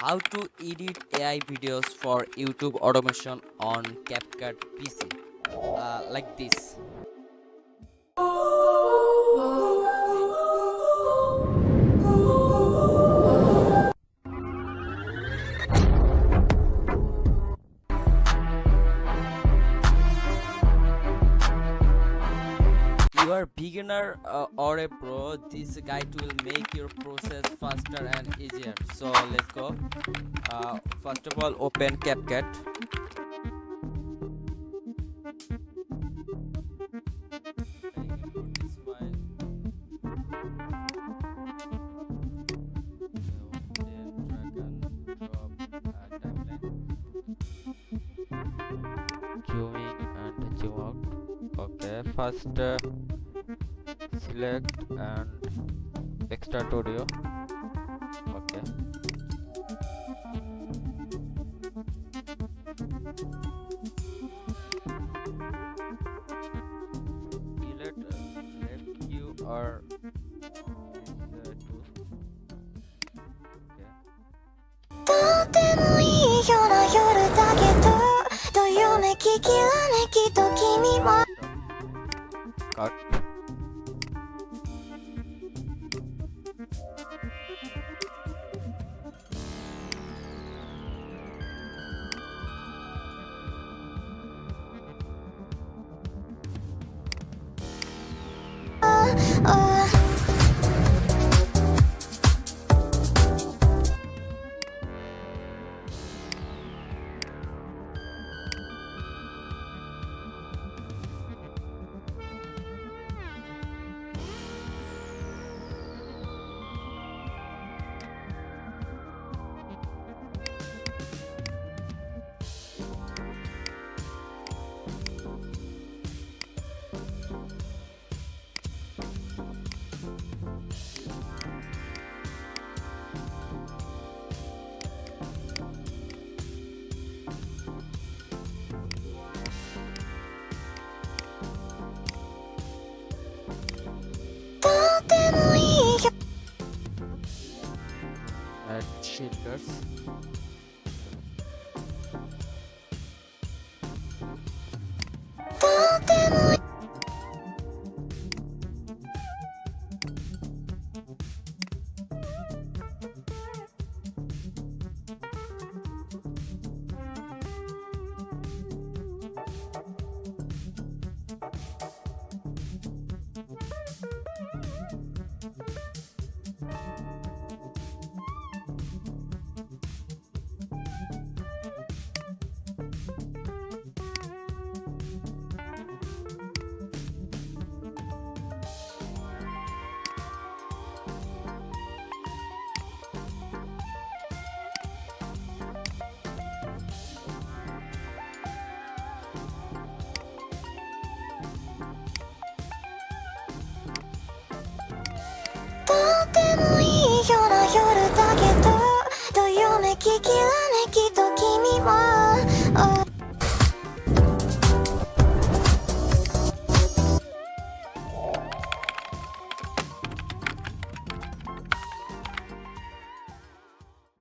How to edit AI videos for YouTube automation on CapCut PC. Like this. You are beginner or a pro, this guide will make your process faster and easier. So let's go. First of all, open CapCut. Import this file. Then drag and drop timeline. Zoom in and zoom out. Okay, first select and extract audio. Okay, let you or two. Okay. とてもいい日の夜だけどどよめききらめきと君は Cut. Add shaders.